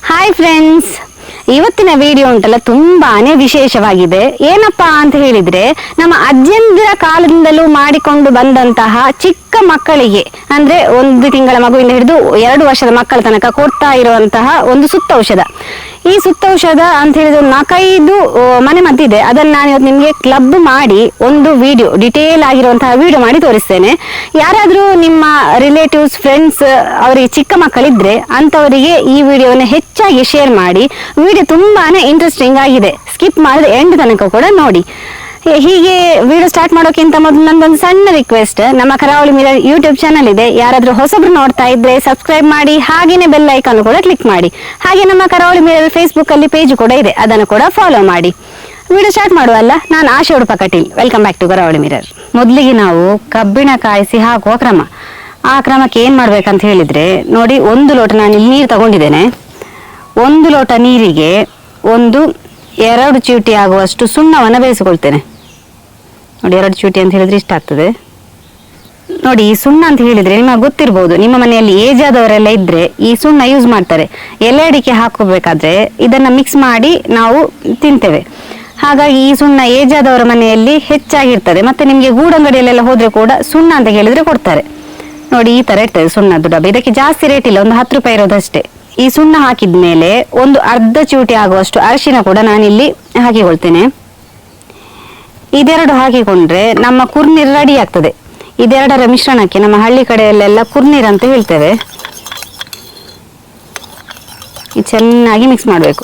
Hi friends, ಇವತ್ತಿನ video ಉಂಟಲ್ಲ ತುಂಬಾನೇ ವಿಶೇಷವಾಗಿದೆ. ಏನಪ್ಪಾ ಅಂತ ಹೇಳಿದ್ರೆ, ನಮ್ಮ ಅಜ್ಜಂದಿರ ಕಾಲದಿಂದಲೂ ಮಾಡಿಕೊಂಡು ಬಂದಂತಹ ಚಿಕ್ಕ ಮಕ್ಕಳಿಗೆ ಅಂದ್ರೆ 1 ತಿಂಗಳ ಮಗುವಿಂದ ಹಿಡಿದು 2 ವರ್ಷದ ಮಕ್ಕಳ ತನಕ ಕೊಡ್ತಾ ಇರುವಂತಹ ಒಂದು ಸುತ್ತೌಷಧ. ಈ ಸುತ್ತೌಷಧ ಅಂತ ಹೇಳಿದ್ರೆ 4-5 ಮನೆ ಮದ್ದಿದೆ. ಅದನ್ನ ನಾನು ಇವತ್ತು ನಿಮ್ಗೆ ಕ್ಲಬ್ ಮಾಡಿ ಒಂದು ವಿಡಿಯೋ, ಡಿಟೇಲ್ ಆಗಿರುವಂತಹ ವಿಡಿಯೋ ಮಾಡಿ ತೋರಿಸ್ತೇನೆ. ಯಾರಾದ್ರೂ ನಿಮ್ಮ ರಿಲೇಟಿವ್ಸ್, ಫ್ರೆಂಡ್ಸ್ ಅವರಿಗೆ ಚಿಕ್ಕ ಮಕ್ಕಳಿದ್ರೆ ಅಂತವರಿಗೆ ಈ ವಿಡಿಯೋನ ಹೆಚ್ಚಾಗಿ ಶೇರ್ ಮಾಡಿ. ವಿಡಿಯೋ ತುಂಬಾನೇ ಇಂಟ್ರೆಸ್ಟಿಂಗ್ ಆಗಿದೆ, ಸ್ಕಿಪ್ ಮಾಡಿದ್ರೆ ಎಂಡ್ ತನಕ ಕೂಡ ನೋಡಿ. ಹೀಗೆ ವಿಡಿಯೋ ಸ್ಟಾರ್ಟ್ ಮಾಡೋಕ್ಕಿಂತ ಮೊದಲು ನಂದೊಂದು ಸಣ್ಣ ರಿಕ್ವೆಸ್ಟ್, ನಮ್ಮ ಕರಾವಳಿ ಮಿರರ್ ಯೂಟ್ಯೂಬ್ ಚಾನಲ್ ಇದೆ. ಯಾರಾದ್ರೂ ಹೊಸಬ್ರು ನೋಡ್ತಾ ಇದ್ರೆ ಸಬ್ಸ್ಕ್ರೈಬ್ ಮಾಡಿ, ಹಾಗೇನೆ ಬೆಲ್ ಐಕಾನ್ ಕೂಡ ಕ್ಲಿಕ್ ಮಾಡಿ. ಹಾಗೆ ನಮ್ಮ ಕರಾವಳಿ ಮಿರರ್ ಫೇಸ್ಬುಕ್ ಅಲ್ಲಿ ಪೇಜ್ ಕೂಡ ಇದೆ, ಅದನ್ನು ಕೂಡ ಫಾಲೋ ಮಾಡಿ. ವಿಡಿಯೋ ಸ್ಟಾರ್ಟ್ ಮಾಡುವಲ್ಲ, ನಾನು Asha Udupa Kateel. Welcome back to Karavali Mirror. ಮೊದಲಿಗೆ ನಾವು ಕಬ್ಬಿಣ ಕಾಯಿಸಿ ಹಾಕುವ ಕ್ರಮ. ಆ ಕ್ರಮಕ್ಕೆ ಏನ್ ಮಾಡ್ಬೇಕಂತ ಹೇಳಿದ್ರೆ, ನೋಡಿ 1 ಲೋಟ ನಾನು ಇಲ್ಲಿ ನೀರು ತಗೊಂಡಿದ್ದೇನೆ. 1 ಲೋಟ ನೀರಿಗೆ 1-2 ಚೀಟಿ ಆಗುವಷ್ಟು ಸುಣ್ಣವನ್ನು ಬೇಯಿಸಿಕೊಳ್ತೇನೆ. ನೋಡಿ 2 ಚೀಟಿ ಅಂತ ಹೇಳಿದ್ರೆ ಇಷ್ಟ ಆಗ್ತದೆ. ನೋಡಿ, ಈ ಸುಣ್ಣ ಅಂತ ಹೇಳಿದ್ರೆ ನಿಮಗೆ ಗೊತ್ತಿರ್ಬೋದು, ನಿಮ್ಮ ಮನೆಯಲ್ಲಿ ಏಜ್ ಆದವರೆಲ್ಲ ಇದ್ರೆ ಈ ಸುಣ್ಣ ಯೂಸ್ ಮಾಡ್ತಾರೆ. ಎಲೆ ಅಡಿಕೆ ಹಾಕೋಬೇಕಾದ್ರೆ ಇದನ್ನ ಮಿಕ್ಸ್ ಮಾಡಿ ನಾವು ತಿಂತೇವೆ. ಹಾಗಾಗಿ ಈ ಸುಣ್ಣ ಏಜ್ ಆದವರ ಮನೆಯಲ್ಲಿ ಹೆಚ್ಚಾಗಿರ್ತದೆ. ಮತ್ತೆ ನಿಮ್ಗೆ ಗೂಡಂಗಡಿಯಲ್ಲೆಲ್ಲ ಹೋದ್ರೆ ಕೂಡ ಸುಣ್ಣ ಅಂತ ಹೇಳಿದ್ರೆ ಕೊಡ್ತಾರೆ. ನೋಡಿ, ಈ ತರ ಇರ್ತದೆ ಸುಣ್ಣದ್ದು ಡಬ್ಬ. ಇದಕ್ಕೆ ಜಾಸ್ತಿ ರೇಟ್ ಇಲ್ಲ, 10 ರೂಪಾಯಿ ಇರೋದಷ್ಟೇ. ಈ ಸುಣ್ಣ ಹಾಕಿದ್ಮೇಲೆ 1/2 ಚೂಟಿ ಆಗುವಷ್ಟು ಅರಿಶಿನ ಕೂಡ ನಾನಿಲ್ಲಿ ಹಾಕಿಕೊಳ್ತೇನೆ. ಇದೆರಡು ಹಾಕಿಕೊಂಡ್ರೆ ನಮ್ಮ ಕುರ್ನೀರ್ ರೆಡಿ ಆಗ್ತದೆ. ಇದೆರಡರ ಮಿಶ್ರಣಕ್ಕೆ ನಮ್ಮ ಹಳ್ಳಿ ಕಡೆಯಲ್ಲೆಲ್ಲ ಕುರ್ನೀರ್ ಅಂತ ಹೇಳ್ತೇವೆ. ಚೆನ್ನಾಗಿ ಮಿಕ್ಸ್ ಮಾಡಬೇಕು.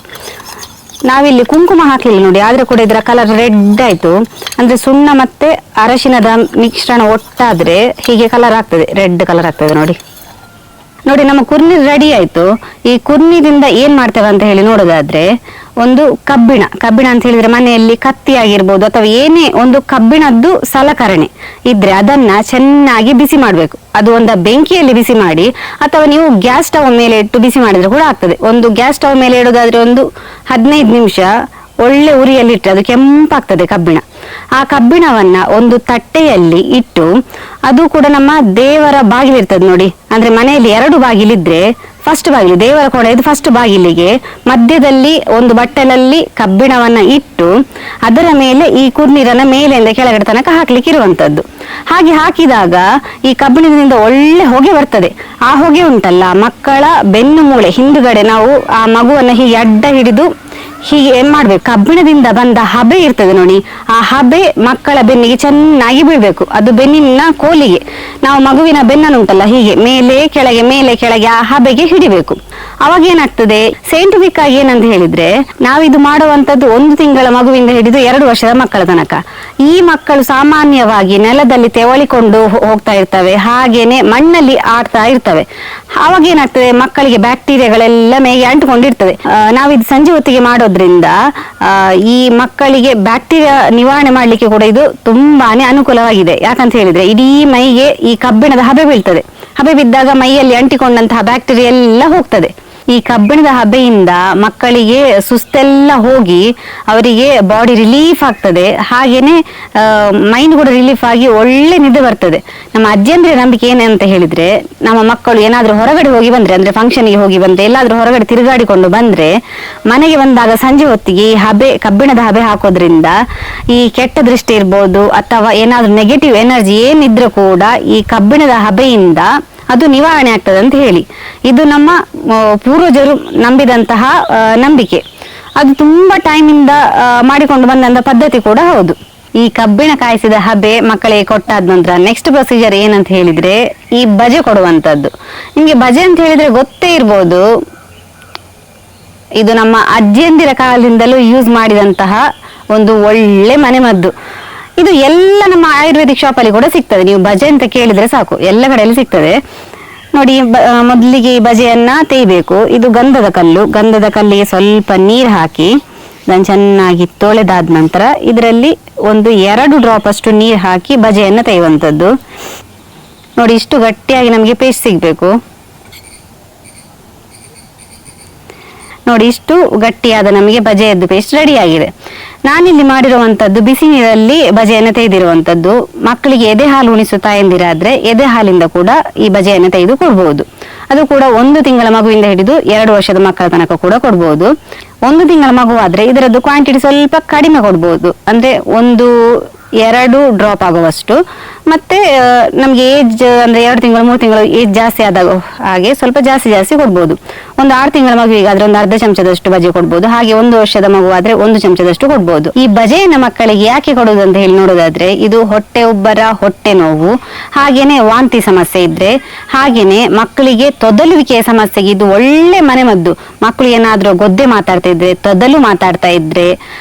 ನಾವಿಲ್ಲಿ ಕುಂಕುಮ ಹಾಕಲಿಲ್ಲ ನೋಡಿ, ಆದ್ರೆ ಕೂಡ ಇದರ ಕಲರ್ ರೆಡ್ ಆಯ್ತು. ಅಂದ್ರೆ ಸುಣ್ಣ ಮತ್ತೆ ಅರಶಿನದ ಮಿಶ್ರಣ ಒಟ್ಟಾದ್ರೆ ಹೀಗೆ ಕಲರ್ ಆಗ್ತದೆ, ರೆಡ್ ಕಲರ್ ಆಗ್ತದೆ. ನೋಡಿ ನಮ್ಮ ಕುರ್ನೀರ್ ರೆಡಿ ಆಯ್ತು. ಈ ಕುರ್ನೀರಿಂದ ಏನ್ ಮಾಡ್ತೇವೆ ಅಂತ ಹೇಳಿ ನೋಡೋದಾದ್ರೆ, ಒಂದು ಕಬ್ಬಿಣ ಅಂತ ಹೇಳಿದ್ರೆ ಮನೆಯಲ್ಲಿ ಕತ್ತಿ ಆಗಿರ್ಬೋದು ಅಥವಾ ಏನೇ ಒಂದು ಕಬ್ಬಿಣದ್ದು ಸಲಕರಣೆ ಇದ್ರೆ ಅದನ್ನ ಚೆನ್ನಾಗಿ ಬಿಸಿ ಮಾಡ್ಬೇಕು. ಅದು ಒಂದು ಬೆಂಕಿಯಲ್ಲಿ ಬಿಸಿ ಮಾಡಿ, ಅಥವಾ ನೀವು ಗ್ಯಾಸ್ ಸ್ಟವ್ ಮೇಲೆ ಇಟ್ಟು ಬಿಸಿ ಮಾಡಿದ್ರೆ ಕೂಡ ಆಗ್ತದೆ. ಒಂದು ಗ್ಯಾಸ್ ಸ್ಟವ್ ಮೇಲೆ ಇಡೋದಾದ್ರೆ 15 ನಿಮಿಷ ಒಳ್ಳೆ ಉರಿಯಲ್ಲಿ ಇಟ್ಟರೆ ಅದು ಕೆಂಪಾಗ್ತದೆ ಕಬ್ಬಿಣ. ಆ ಕಬ್ಬಿಣವನ್ನ ಒಂದು ತಟ್ಟೆಯಲ್ಲಿ ಇಟ್ಟು, ಅದು ಕೂಡ ನಮ್ಮ ದೇವರ ಬಾಗಿಲಿರ್ತದೆ ನೋಡಿ. ಅಂದ್ರೆ ಮನೆಯಲ್ಲಿ 2 ಬಾಗಿಲಿದ್ರೆ ಫಸ್ಟ್ ಬಾಗಿಲು, ದೇವರ ಕೋಣೆ ಇದು ಫಸ್ಟ್ ಬಾಗಿಲಿಗೆ ಮಧ್ಯದಲ್ಲಿ ಒಂದು ಬಟ್ಟಲಲ್ಲಿ ಕಬ್ಬಿಣವನ್ನ ಇಟ್ಟು ಅದರ ಮೇಲೆ ಈ ಕುರ್ನೀರನ್ನ ಮೇಲೆಯಿಂದ ಕೆಳಗಡೆ ತನಕ ಹಾಕ್ಲಿಕ್ಕೆ ಇರುವಂತದ್ದು. ಹಾಗೆ ಹಾಕಿದಾಗ ಈ ಕಬ್ಬಿಣದಿಂದ ಒಳ್ಳೆ ಹೊಗೆ ಬರ್ತದೆ. ಆ ಹೊಗೆ ಉಂಟಲ್ಲ, ಮಕ್ಕಳ ಬೆನ್ನು ಮೂಳೆ ಹಿಂದುಗಡೆ ನಾವು ಆ ಮಗುವನ್ನ ಹೀಗೆ ಅಡ್ಡ ಹಿಡಿದು ಹೀಗೆ ಏನ್ ಮಾಡ್ಬೇಕು, ಕಬ್ಬಿಣದಿಂದ ಬಂದ ಹಬೆ ಇರ್ತದೆ ನೋಡಿ, ಆ ಹಬೆ ಮಕ್ಕಳ ಬೆನ್ನಿಗೆ ಚೆನ್ನಾಗಿ ಬೀಳ್ಬೇಕು. ಅದು ಬೆನ್ನಿನ ಕೋಲಿಗೆ, ನಾವು ಮಗುವಿನ ಬೆನ್ನನ್ನುಂಟಲ್ಲ ಹೀಗೆ ಮೇಲೆ ಕೆಳಗೆ ಆ ಹಬೆಗೆ ಹಿಡಿಬೇಕು. ಅವಾಗ ಏನಾಗ್ತದೆ, ಸೈಂಟಿಫಿಕ್ ಆಗಿ ಏನಂತ ಹೇಳಿದ್ರೆ, ನಾವಿದು ಮಾಡುವಂತದ್ದು 1 ತಿಂಗಳ ಮಗುವಿಂದ ಹಿಡಿದು 2 ವರ್ಷದ ಮಕ್ಕಳ ತನಕ. ಈ ಮಕ್ಕಳು ಸಾಮಾನ್ಯವಾಗಿ ನೆಲದಲ್ಲಿ ತೆವಳಿಕೊಂಡು ಹೋಗ್ತಾ ಇರ್ತವೆ, ಹಾಗೇನೆ ಮಣ್ಣಲ್ಲಿ ಆಡ್ತಾ ಇರ್ತವೆ. ಅವಾಗ ಏನಾಗ್ತದೆ, ಮಕ್ಕಳಿಗೆ ಬ್ಯಾಕ್ಟೀರಿಯಾಗಳೆಲ್ಲ ಮೇಗೆ ಅಂಟುಕೊಂಡಿರ್ತದೆ. ನಾವಿದು ಸಂಜೆ ಹೊತ್ತಿಗೆ ಮಾಡೋದ್ರಿಂದ ಈ ಮಕ್ಕಳಿಗೆ ಬ್ಯಾಕ್ಟೀರಿಯಾ ನಿವಾರಣೆ ಮಾಡ್ಲಿಕ್ಕೆ ಕೂಡ ಇದು ತುಂಬಾನೇ ಅನುಕೂಲವಾಗಿದೆ. ಯಾಕಂತ ಹೇಳಿದ್ರೆ ಇಡೀ ಮೈಗೆ ಈ ಕಬ್ಬಿಣದ ಹಬೆ ಬೀಳ್ತದೆ. ಹಬೆ ಬಿದ್ದಾಗ ಮೈಯಲ್ಲಿ ಅಂಟಿಕೊಂಡಂತಹ ಬ್ಯಾಕ್ಟೀರಿಯಾ ಎಲ್ಲ ಹೋಗ್ತದೆ. ಈ ಕಬ್ಬಿಣದ ಹಬೆಯಿಂದ ಮಕ್ಕಳಿಗೆ ಸುಸ್ತೆಲ್ಲ ಹೋಗಿ ಅವರಿಗೆ ಬಾಡಿ ರಿಲೀಫ್ ಆಗ್ತದೆ. ಹಾಗೇನೆ ಮೈಂಡ್ ಕೂಡ ರಿಲೀಫ್ ಆಗಿ ಒಳ್ಳೆ ನಿದ್ದೆ ಬರ್ತದೆ. ನಮ್ಮ ಅಜ್ಜಿಯಂದ್ರೆ ನಂಬಿಕೆ ಏನಂತ ಹೇಳಿದ್ರೆ, ನಮ್ಮ ಮಕ್ಕಳು ಏನಾದ್ರೂ ಹೊರಗಡೆ ಹೋಗಿ ಬಂದ್ರೆ, ಅಂದ್ರೆ ಫಂಕ್ಷನ್ಗೆ ಹೋಗಿ ಬಂದ್ರೆ, ಎಲ್ಲಾದ್ರೂ ಹೊರಗಡೆ ತಿರುಗಾಡಿಕೊಂಡು ಬಂದ್ರೆ, ಮನೆಗೆ ಬಂದಾಗ ಸಂಜೆ ಹೊತ್ತಿಗೆ ಈ ಕಬ್ಬಿಣದ ಹಬೆ ಹಾಕೋದ್ರಿಂದ ಈ ಕೆಟ್ಟ ದೃಷ್ಟಿ ಇರ್ಬೋದು ಅಥವಾ ಏನಾದ್ರೂ ನೆಗೆಟಿವ್ ಎನರ್ಜಿ ಏನಿದ್ರು ಕೂಡ ಈ ಕಬ್ಬಿಣದ ಹಬೆಯಿಂದ ಅದು ನಿವಾರಣೆ ಆಗ್ತದೆ ಅಂತ ಹೇಳಿ, ಇದು ನಮ್ಮ ಪೂರ್ವಜರು ನಂಬಿದಂತಹ ನಂಬಿಕೆ. ಅದು ತುಂಬಾ ಟೈಮಿಂದ ಮಾಡಿಕೊಂಡು ಬಂದಂತ ಪದ್ಧತಿ ಕೂಡ ಹೌದು. ಈ ಕಬ್ಬಿಣ ಕಾಯಿಸಿದ ಹಬೆ ಮಕ್ಕಳಿಗೆ ಕೊಟ್ಟಾದ ನಂತರ ನೆಕ್ಸ್ಟ್ ಪ್ರೊಸೀಜರ್ ಏನಂತ ಹೇಳಿದ್ರೆ, ಈ ಬಜೆ ಕೊಡುವಂತದ್ದು. ನಿಮ್ಗೆ ಬಜೆ ಅಂತ ಹೇಳಿದ್ರೆ ಗೊತ್ತೇ ಇರ್ಬೋದು, ಇದು ನಮ್ಮ ಅಜ್ಜಿಯಂದಿರ ಕಾಲದಿಂದಲೂ ಯೂಸ್ ಮಾಡಿದಂತಹ ಒಂದು ಒಳ್ಳೆ ಮನೆಮದ್ದು. ಇದು ಎಲ್ಲ ನಮ್ಮ ಆಯುರ್ವೇದಿಕ್ ಶಾಪ್ ಅಲ್ಲಿ ಕೂಡ ಸಿಗ್ತದೆ. ನೀವು ಬಜೆ ಅಂತ ಕೇಳಿದ್ರೆ ಸಾಕು, ಎಲ್ಲ ಕಡೆಯಲ್ಲಿ ಸಿಗ್ತದೆ. ನೋಡಿ, ಮೊದಲಿಗೆ ಈ ಬಜೆಯನ್ನ ತೇಯ್ಬೇಕು. ಇದು ಗಂಧದ ಕಲ್ಲಿಗೆ ಸ್ವಲ್ಪ ನೀರು ಹಾಕಿ ಅದನ್ನು ಚೆನ್ನಾಗಿ ತೊಳೆದಾದ ನಂತರ ಇದರಲ್ಲಿ 1-2 ಡ್ರಾಪ್ ಅಷ್ಟು ನೀರು ಹಾಕಿ ಬಜೆಯನ್ನ ತೇಯುವಂಥದ್ದು. ನೋಡಿ, ಇಷ್ಟು ಗಟ್ಟಿಯಾಗಿ ನಮಗೆ ಪೇಸ್ಟ್ ಸಿಗ್ಬೇಕು. ನೋಡಿ, ಇಷ್ಟು ಗಟ್ಟಿಯಾದ ನಮಗೆ ಬಜೆಯದ್ದು ಪೇಸ್ಟ್ ರೆಡಿ ಆಗಿದೆ. ನಾನಿಲ್ಲಿ ಮಾಡಿರುವಂತದ್ದು ಬಿಸಿ ನೀರಲ್ಲಿ ಬಜೆಯನ್ನು ತೆಗೆದಿರುವಂತದ್ದು. ಮಕ್ಕಳಿಗೆ ಎದೆ ಹಾಲು ಉಣಿಸುತ್ತಾ ಎಂದಿರಾದ್ರೆ ಎದೆ ಹಾಲಿಂದ ಕೂಡ ಈ ಬಜೆಯನ್ನು ತೆಗೆದು ಕೊಡ್ಬಹುದು. ಅದು ಕೂಡ 1 ತಿಂಗಳ ಮಗುವಿಂದ ಹಿಡಿದು 2 ವರ್ಷದ ಮಕ್ಕಳ ತನಕ ಕೂಡ ಕೊಡ್ಬೋದು. 1 ತಿಂಗಳ ಮಗು ಆದ್ರೆ ಇದರದ್ದು ಕ್ವಾಂಟಿಟಿ ಸ್ವಲ್ಪ ಕಡಿಮೆ ಕೊಡ್ಬೋದು, ಅಂದ್ರೆ 1-2 ಡ್ರಾಪ್ ಆಗುವಷ್ಟು. ಮತ್ತೆ ನಮ್ಗೆ ಏಜ್ ಅಂದ್ರೆ 2 ತಿಂಗಳು 3 ತಿಂಗಳು ಏಜ್ ಜಾಸ್ತಿ ಆದಾಗ ಹಾಗೆ ಸ್ವಲ್ಪ ಜಾಸ್ತಿ ಕೊಡ್ಬೋದು. 6 ತಿಂಗಳ ಮಗುವಿಗೆ ಆದ್ರೆ ಒಂದು ಅರ್ಧ ಚಮಚದಷ್ಟು ಬಜೆ ಕೊಡ್ಬೋದು. ಹಾಗೆ 1 ವರ್ಷದ ಮಗು ಆದ್ರೆ 1 ಚಮಚದಷ್ಟು ಕೊಡ್ಬೋದು. ಈ ಬಜೆಯನ್ನ ಮಕ್ಕಳಿಗೆ ಯಾಕೆ ಕೊಡುದು ಅಂತ ಹೇಳಿ ನೋಡೋದಾದ್ರೆ, ಇದು ಹೊಟ್ಟೆ ಉಬ್ಬರ, ಹೊಟ್ಟೆ ನೋವು, ಹಾಗೇನೆ ವಾಂತಿ ಸಮಸ್ಯೆ ಇದ್ರೆ, ಹಾಗೇನೆ ಮಕ್ಕಳಿಗೆ ತೊದಲುವಿಕೆಯ ಸಮಸ್ಯೆಗೆ ಇದು ಒಳ್ಳೆ ಮನೆಮದ್ದು. ಮಕ್ಕಳು ಏನಾದ್ರೂ ಗೊದ್ದೆ ಮಾತಾಡ್ತಾ ಇದ್ರೆ, ತೊದಲು ಮಾತಾಡ್ತಾ ಇದ್ರೆ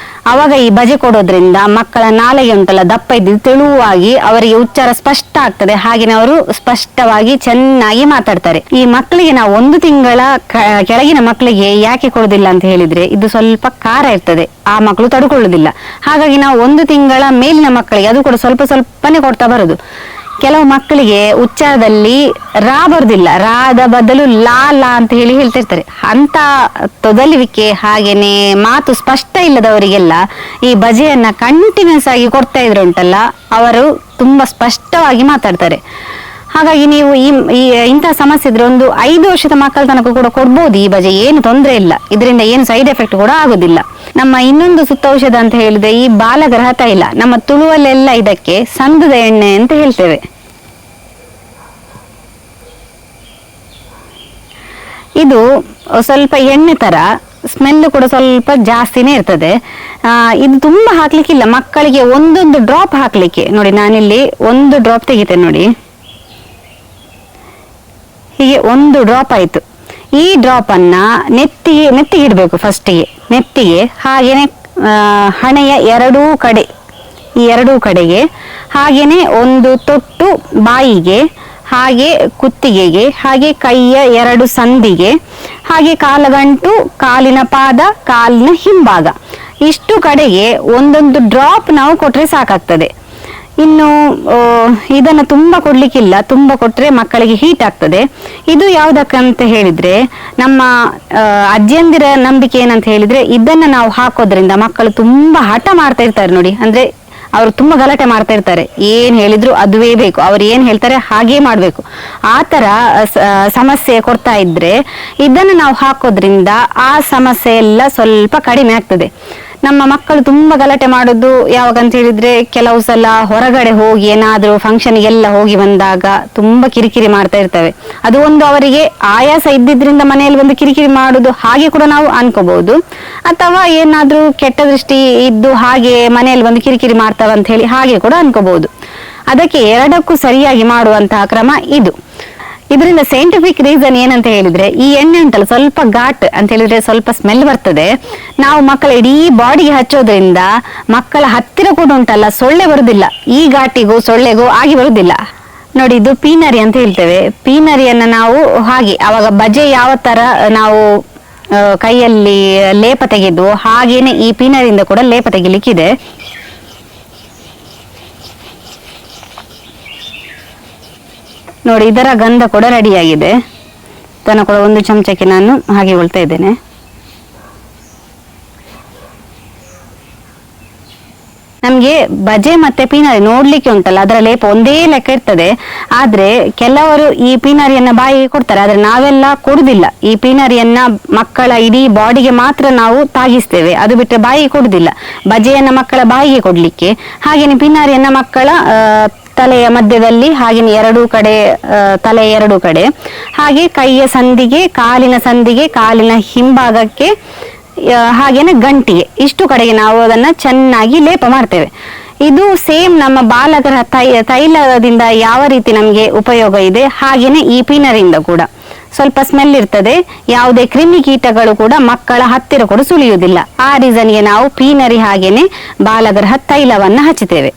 ಅವಾಗ ಈ ಬಜೆ ಕೊಡೋದ್ರಿಂದ ಮಕ್ಕಳ ನಾಲಿಗೆ ಉಂಟಲ್ಲ ದಪ್ಪ ಇದ್ದು ತೆಳುವಾಗಿ ಅವರಿಗೆ ಉಚ್ಚಾರ ಸ್ಪಷ್ಟ ಆಗ್ತದೆ. ಹಾಗೆಯೇ ಅವರು ಸ್ಪಷ್ಟವಾಗಿ ಚೆನ್ನಾಗಿ ಮಾತಾಡ್ತಾರೆ. ಈ ಮಕ್ಕಳಿಗೆ ನಾವು 1 ತಿಂಗಳ ಕೆಳಗಿನ ಮಕ್ಕಳಿಗೆ ಯಾಕೆ ಕೊಡುದಿಲ್ಲ ಅಂತ ಹೇಳಿದ್ರೆ, ಇದು ಸ್ವಲ್ಪ ಖಾರ ಇರ್ತದೆ, ಆ ಮಕ್ಕಳು ತಡ್ಕೊಳ್ಳುದಿಲ್ಲ. ಹಾಗಾಗಿ ನಾವು 1 ತಿಂಗಳ ಮೇಲಿನ ಮಕ್ಕಳಿಗೆ ಅದು ಕೂಡ ಸ್ವಲ್ಪನೇ ಕೊಡ್ತಾ ಬರುದು. ಕೆಲವು ಮಕ್ಕಳಿಗೆ ಉಚ್ಚಾರದಲ್ಲಿ ರಾ ಬರುದಿಲ್ಲ, ರಾದ ಬದಲು ಲಾ ಲಾ ಅಂತ ಹೇಳಿ ಹೇಳ್ತಿರ್ತಾರೆ. ಅಂತ ತೊದಲುವಿಕೆ ಹಾಗೇನೆ ಮಾತು ಸ್ಪಷ್ಟ ಇಲ್ಲದವರಿಗೆಲ್ಲ ಈ ಬಜೆಯನ್ನ ಕಂಟಿನ್ಯೂಸ್ ಆಗಿ ಕೊಡ್ತಾ ಇದ್ರು ಉಂಟಲ್ಲ, ಅವರು ತುಂಬಾ ಸ್ಪಷ್ಟವಾಗಿ ಮಾತಾಡ್ತಾರೆ. ಹಾಗಾಗಿ ನೀವು ಇಂತಹ ಸಮಸ್ಯೆ ಇದ್ರೆ 5 ವರ್ಷದ ಮಕ್ಕಳ ತನಕ ಕೂಡ ಕೊಡ್ಬೋದು ಈ ಬಜೆ, ಏನು ತೊಂದರೆ ಇಲ್ಲ. ಇದರಿಂದ ಏನು ಸೈಡ್ ಎಫೆಕ್ಟ್ ಕೂಡ ಆಗುದಿಲ್ಲ. ನಮ್ಮ ಇನ್ನೊಂದು ಸುತ್ತೌಷಧ ಅಂತ ಹೇಳಿದ್ರೆ ಈ ಬಾಲಗ್ರಹ ತೈಲ. ನಮ್ಮ ತುಳುವಲ್ಲೆಲ್ಲ ಇದಕ್ಕೆ ಸಂದದ ಎಣ್ಣೆ ಅಂತ ಹೇಳ್ತೇವೆ. ಇದು ಸ್ವಲ್ಪ ಎಣ್ಣೆ ತರ, ಸ್ಮೆಲ್ ಕೂಡ ಸ್ವಲ್ಪ ಜಾಸ್ತಿನೇ ಇರ್ತದೆ. ಇದು ತುಂಬಾ ಹಾಕ್ಲಿಕ್ಕಿಲ್ಲ, ಮಕ್ಕಳಿಗೆ 1 ಡ್ರಾಪ್ ಹಾಕ್ಲಿಕ್ಕೆ. ನೋಡಿ ನಾನಿಲ್ಲಿ 1 ಡ್ರಾಪ್ ತೆಗಿತೇನೆ ನೋಡಿ, ಹೀಗೆ 1 ಡ್ರಾಪ್ ಆಯ್ತು. ಈ ಡ್ರಾಪ್ ಅನ್ನ ನೆತ್ತಿಗೆ ಇಡಬೇಕು. ಫಸ್ಟಿಗೆ ನೆತ್ತಿಗೆ, ಹಾಗೇನೆ ಹಣೆಯ 2 ಕಡೆ, ಈ 2 ಕಡೆಗೆ, ಹಾಗೇನೆ 1 ತೊಟ್ಟು ಬಾಯಿಗೆ, ಹಾಗೆ ಕುತ್ತಿಗೆಗೆ, ಹಾಗೆ ಕೈಯ 2 ಸಂದಿಗೆ, ಹಾಗೆ ಕಾಲಗಂಟು, ಕಾಲಿನ ಪಾದ, ಕಾಲಿನ ಹಿಂಭಾಗ, ಇಷ್ಟು ಕಡೆಗೆ 1 ಡ್ರಾಪ್ ನಾವು ಕೊಟ್ರೆ ಸಾಕಾಗ್ತದೆ. ಇನ್ನು ಇದನ್ನ ತುಂಬಾ ಕೊಡ್ಲಿಕ್ಕಿಲ್ಲ, ತುಂಬಾ ಕೊಟ್ರೆ ಮಕ್ಕಳಿಗೆ ಹೀಟ್ ಆಗ್ತದೆ. ಇದು ಯಾವ್ದಕ್ಕಂತ ಹೇಳಿದ್ರೆ, ನಮ್ಮ ಅಜ್ಜಿಯಂದಿರ ನಂಬಿಕೆ ಏನಂತ ಹೇಳಿದ್ರೆ, ಇದನ್ನ ನಾವು ಹಾಕೋದ್ರಿಂದ ಮಕ್ಕಳು ತುಂಬಾ ಹಠ ಮಾಡ್ತಾ ಇರ್ತಾರೆ ನೋಡಿ. ಅಂದ್ರೆ ಅವರು ತುಂಬಾ ಗಲಾಟೆ ಮಾಡ್ತಾ ಇರ್ತಾರೆ, ಏನ್ ಹೇಳಿದ್ರು ಅದುವೇ ಬೇಕು, ಅವ್ರು ಏನ್ ಹೇಳ್ತಾರೆ ಹಾಗೇ ಮಾಡ್ಬೇಕು. ಆ ತರ ಸಮಸ್ಯೆ ಕೊಡ್ತಾ ಇದ್ರೆ ಇದನ್ನು ನಾವು ಹಾಕೋದ್ರಿಂದ ಆ ಸಮಸ್ಯೆ ಎಲ್ಲ ಸ್ವಲ್ಪ ಕಡಿಮೆ ಆಗ್ತದೆ. ನಮ್ಮ ಮಕ್ಕಳು ತುಂಬಾ ಗಲಾಟೆ ಮಾಡೋದು ಯಾವಾಗ ಅಂತ ಹೇಳಿದ್ರೆ, ಕೆಲವು ಸಲ ಹೊರಗಡೆ ಹೋಗಿ ಏನಾದ್ರೂ ಫಂಕ್ಷನ್ಗೆಲ್ಲ ಹೋಗಿ ಬಂದಾಗ ತುಂಬಾ ಕಿರಿಕಿರಿ ಮಾಡ್ತಾ ಇರ್ತವೆ. ಅದು ಅವರಿಗೆ ಆಯಾಸ ಇದ್ದಿದ್ರಿಂದ ಮನೆಯಲ್ಲಿ ಒಂದು ಕಿರಿಕಿರಿ ಮಾಡುದು ಹಾಗೆ ಕೂಡ ನಾವು ಅನ್ಕೋಬಹುದು. ಅಥವಾ ಏನಾದ್ರೂ ಕೆಟ್ಟ ದೃಷ್ಟಿ ಇದ್ದು ಹಾಗೆ ಮನೆಯಲ್ಲಿ ಒಂದು ಕಿರಿಕಿರಿ ಮಾಡ್ತಾವ ಅಂತ ಹೇಳಿ ಹಾಗೆ ಕೂಡ ಅನ್ಕೋಬಹುದು. ಅದಕ್ಕೆ 2ಕ್ಕೂ ಸರಿಯಾಗಿ ಮಾಡುವಂತಹ ಕ್ರಮ ಇದು. ಇದರಿಂದ ಸೈಂಟಿಫಿಕ್ ರೀಸನ್ ಏನಂತ ಹೇಳಿದ್ರೆ, ಈ ಎಣ್ಣೆ ಉಂಟಲ್ಲ ಸ್ವಲ್ಪ ಘಾಟ್ ಅಂತ ಹೇಳಿದ್ರೆ ಸ್ವಲ್ಪ ಸ್ಮೆಲ್ ಬರ್ತದೆ. ನಾವು ಮಕ್ಕಳ ಇಡೀ ಬಾಡಿಗೆ ಹಚ್ಚೋದ್ರಿಂದ ಮಕ್ಕಳ ಹತ್ತಿರ ಕೂಡ ಉಂಟಲ್ಲ ಸೊಳ್ಳೆ ಬರುದಿಲ್ಲ, ಈ ಘಾಟಿಗೂ ಸೊಳ್ಳೆಗೂ ಆಗಿ ಬರುದಿಲ್ಲ. ನೋಡಿ, ಇದು ಪೀನರಿ ಅಂತ ಹೇಳ್ತೇವೆ. ಪೀನರಿಯನ್ನ ನಾವು ಹಾಗೆ ಅವಾಗ ಬಜೆ ಯಾವ ತರ ನಾವು ಕೈಯಲ್ಲಿ ಲೇಪ ತೆಗೆದು ಹಾಗೇನೆ ಈ ಪೀನರಿಯಿಂದ ಕೂಡ ಲೇಪ ತೆಗಿಲಿಕ್ಕಿದೆ. ನೋಡಿ, ಇದರ ಗಂಧ ಕೂಡ ರೆಡಿಯಾಗಿದೆ. ಇದನ್ನು ಕೂಡ 1 ಚಮಚಕ್ಕೆ ನಾನು ಹಾಗೆ ಹೊಳ್ತಾ ಇದ್ದೇನೆ. ನಮ್ಗೆ ಬಜೆ ಮತ್ತೆ ಪೀನರಿ ನೋಡ್ಲಿಕ್ಕೆ ಉಂಟಲ್ಲ ಅದರ ಲೇಪ ಒಂದೇ ಲೆಕ್ಕ ಇರ್ತದೆ. ಆದ್ರೆ ಕೆಲವರು ಈ ಪೀನರಿಯನ್ನ ಬಾಯಿಗೆ ಕೊಡ್ತಾರೆ, ಆದ್ರೆ ನಾವೆಲ್ಲ ಕೊಡುದಿಲ್ಲ. ಈ ಪೀನರಿಯನ್ನ ಮಕ್ಕಳ ಇಡೀ ಬಾಡಿಗೆ ಮಾತ್ರ ನಾವು ತಾಗಿಸ್ತೇವೆ, ಅದು ಬಿಟ್ಟರೆ ಬಾಯಿಗೆ ಕೊಡುದಿಲ್ಲ. ಬಜೆಯನ್ನ ಮಕ್ಕಳ ಬಾಯಿಗೆ ಕೊಡ್ಲಿಕ್ಕೆ, ಹಾಗೇನೆ ಪೀನರಿಯನ್ನ ಮಕ್ಕಳ ತಲೆಯ ಮಧ್ಯದಲ್ಲಿ, ಹಾಗೇನೆ 2 ಕಡೆ, ತಲೆಯ 2 ಕಡೆ, ಹಾಗೆ ಕೈಯ ಸಂದಿಗೆ, ಕಾಲಿನ ಸಂದಿಗೆ, ಕಾಲಿನ ಹಿಂಭಾಗಕ್ಕೆ, ಹಾಗೇನೆ ಗಂಟಿಗೆ, ಇಷ್ಟು ಕಡೆಗೆ ನಾವು ಅದನ್ನ ಚೆನ್ನಾಗಿ ಲೇಪ ಮಾಡ್ತೇವೆ. ಇದು ಸೇಮ್ ನಮ್ಮ ಬಾಲಗ್ರಹ ತೈಲದಿಂದ ಯಾವ ರೀತಿ ನಮ್ಗೆ ಉಪಯೋಗ ಇದೆ ಹಾಗೇನೆ ಈ ಪೀನರಿಯಿಂದ ಕೂಡ ಸ್ವಲ್ಪ ಸ್ಮೆಲ್ ಇರ್ತದೆ. ಯಾವುದೇ ಕ್ರಿಮಿ ಕೀಟಗಳು ಕೂಡ ಮಕ್ಕಳ ಹತ್ತಿರ ಕೂಡ ಸುಳಿಯುವುದಿಲ್ಲ. ಆ ರೀಸನ್ಗೆ ನಾವು ಪೀನರಿ ಹಾಗೇನೆ ಬಾಲಗ್ರಹ ತೈಲವನ್ನ ಹಚ್ಚುತ್ತೇವೆ.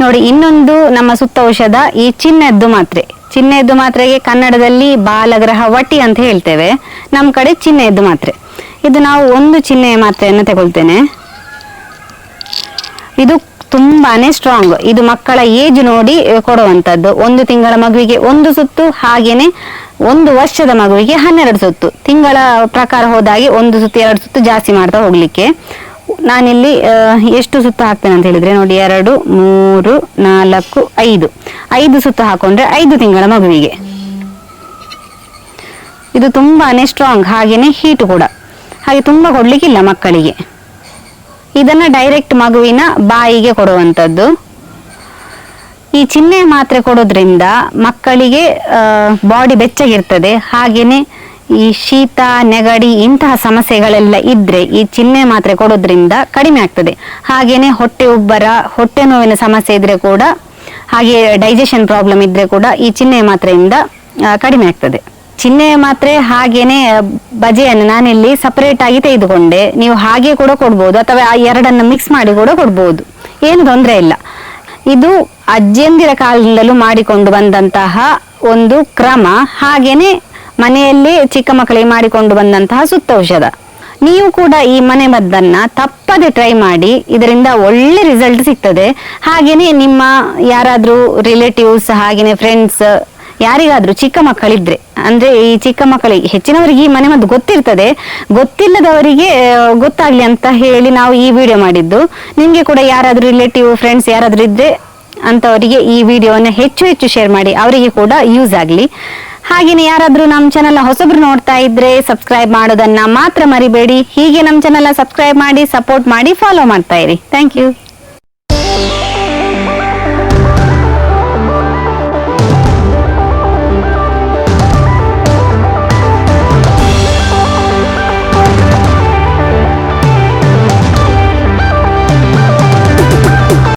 ನೋಡಿ, ಇನ್ನೊಂದು ನಮ್ಮ ಸುತ್ತ ಔಷಧ ಈ ಚಿನ್ನೆದ್ದು ಮಾತ್ರೆ. ಚಿನ್ನೆದ್ದು ಮಾತ್ರೆಗೆ ಕನ್ನಡದಲ್ಲಿ ಬಾಲಗ್ರಹ ವಟಿ ಅಂತ ಹೇಳ್ತೇವೆ, ನಮ್ಮ ಕಡೆ ಚಿನ್ನೆದ್ದು ಮಾತ್ರೆ. ಇದು ನಾವು 1 ಚಿನ್ನೆಯ ಮಾತ್ರೆಯನ್ನು ತಗೊಳ್ತೇನೆ. ಇದು ತುಂಬಾನೇ ಸ್ಟ್ರಾಂಗ್. ಇದು ಮಕ್ಕಳ ಏಜ್ ನೋಡಿ ಕೊಡುವಂತದ್ದು. 1 ತಿಂಗಳ ಮಗುವಿಗೆ 1 ಸುತ್ತು, ಹಾಗೇನೆ 1 ವರ್ಷದ ಮಗುವಿಗೆ 12 ಸುತ್ತು. ತಿಂಗಳ ಪ್ರಕಾರ ಹೋದಾಗೆ 1 ಸುತ್ತು 2 ಸುತ್ತು ಜಾಸ್ತಿ ಮಾಡ್ತಾ ಹೋಗ್ಲಿಕ್ಕೆ. ನಾನಿಲ್ಲಿ ಎಷ್ಟು ಸುತ್ತು ಹಾಕ್ತೇನೆ ಅಂತ ಹೇಳಿದ್ರೆ, ನೋಡಿ 2, 3, 4, 5 ಸುತ್ತು ಹಾಕೊಂಡ್ರೆ 5 ತಿಂಗಳ ಮಗುವಿಗೆ. ಇದು ತುಂಬಾನೇ ಸ್ಟ್ರಾಂಗ್, ಹಾಗೇನೆ ಹೀಟ್ ಕೂಡ, ಹಾಗೆ ತುಂಬಾ ಕೊಡ್ಲಿಕ್ಕಿಲ್ಲ ಮಕ್ಕಳಿಗೆ. ಇದನ್ನ ಡೈರೆಕ್ಟ್ ಮಗುವಿನ ಬಾಯಿಗೆ ಕೊಡುವಂಥದ್ದು. ಈ ಚಿಹ್ನೆ ಮಾತ್ರೆ ಕೊಡೋದ್ರಿಂದ ಮಕ್ಕಳಿಗೆ ಬಾಡಿ ಬೆಚ್ಚಗಿರ್ತದೆ, ಹಾಗೇನೆ ಈ ಶೀತ ನೆಗಡಿ ಇಂತಹ ಸಮಸ್ಯೆಗಳೆಲ್ಲ ಇದ್ರೆ ಈ ಚಿಹ್ನೆ ಮಾತ್ರೆ ಕೊಡೋದ್ರಿಂದ ಕಡಿಮೆ ಆಗ್ತದೆ. ಹಾಗೇನೆ ಹೊಟ್ಟೆ ಉಬ್ಬರ, ಹೊಟ್ಟೆ ನೋವಿನ ಸಮಸ್ಯೆ ಇದ್ರೆ ಕೂಡ, ಹಾಗೆ ಡೈಜೆಷನ್ ಪ್ರಾಬ್ಲಮ್ ಇದ್ರೆ ಕೂಡ ಈ ಚಿಹ್ನೆ ಮಾತ್ರೆಯಿಂದ ಕಡಿಮೆ ಆಗ್ತದೆ. ಚಿಹ್ನೆ ಮಾತ್ರೆ ಹಾಗೇನೆ ಬಜೆಯನ್ನು ನಾನಿಲ್ಲಿ ಸಪರೇಟ್ ಆಗಿ ತೆಗೆದುಕೊಂಡೆ. ನೀವು ಹಾಗೆ ಕೂಡ ಕೊಡ್ಬೋದು ಅಥವಾ ಆ ಎರಡನ್ನು ಮಿಕ್ಸ್ ಮಾಡಿ ಕೂಡ ಕೊಡ್ಬೋದು, ಏನು ತೊಂದರೆ ಇಲ್ಲ. ಇದು ಅಜ್ಜಿಯಂದಿರ ಕಾಲದಿಂದಲೂ ಮಾಡಿಕೊಂಡು ಬಂದಂತಹ ಒಂದು ಕ್ರಮ, ಹಾಗೇನೆ ಮನೆಯಲ್ಲಿ ಚಿಕ್ಕ ಮಕ್ಕಳಿಗೆ ಮಾಡಿಕೊಂಡು ಬಂದಂತಹ ಸುತ್ತೌಷಧ. ನೀವು ಕೂಡ ಈ ಮನೆಮದ್ದನ್ನ ತಪ್ಪದೆ ಟ್ರೈ ಮಾಡಿ, ಇದರಿಂದ ಒಳ್ಳೆ ರಿಸಲ್ಟ್ ಸಿಗ್ತದೆ. ಹಾಗೇನೆ ನಿಮ್ಮ ಯಾರಾದ್ರೂ ರಿಲೇಟಿವ್ಸ್ ಹಾಗೇನೆ ಫ್ರೆಂಡ್ಸ್ ಯಾರಿಗಾದ್ರೂ ಚಿಕ್ಕ ಮಕ್ಕಳಿದ್ರೆ, ಅಂದ್ರೆ ಈ ಚಿಕ್ಕ ಮಕ್ಕಳಿಗೆ ಹೆಚ್ಚಿನವರಿಗೆ ಈ ಮನೆಮದ್ದು ಗೊತ್ತಿರ್ತದೆ, ಗೊತ್ತಿಲ್ಲದವರಿಗೆ ಗೊತ್ತಾಗ್ಲಿ ಅಂತ ಹೇಳಿ ನಾವು ಈ ವಿಡಿಯೋ ಮಾಡಿದ್ದು. ನಿಮ್ಗೆ ಕೂಡ ಯಾರಾದ್ರೂ ರಿಲೇಟಿವ್ ಫ್ರೆಂಡ್ಸ್ ಯಾರಾದ್ರೂ ಇದ್ರೆ ಅಂತವರಿಗೆ ಈ ವಿಡಿಯೋನ ಹೆಚ್ಚು ಹೆಚ್ಚು ಶೇರ್ ಮಾಡಿ, ಅವರಿಗೆ ಕೂಡ ಯೂಸ್ ಆಗ್ಲಿ. ಹಾಗೇನೆ ಯಾರಾದ್ರೂ ನಮ್ಮ ಚಾನೆಲ್ ಹೊಸಬ್ರು ನೋಡ್ತಾ ಇದ್ರೆ ಸಬ್ಸ್ಕ್ರೈಬ್ ಮಾಡೋದನ್ನ ಮಾತ್ರ ಮರಿಬೇಡಿ. ಹೀಗೆ ನಮ್ಮ ಚಾನೆಲ್ ಸಬ್ಸ್ಕ್ರೈಬ್ ಮಾಡಿ, ಸಪೋರ್ಟ್ ಮಾಡಿ, ಫಾಲೋ ಮಾಡ್ತಾ ಇರಿ. Thank you.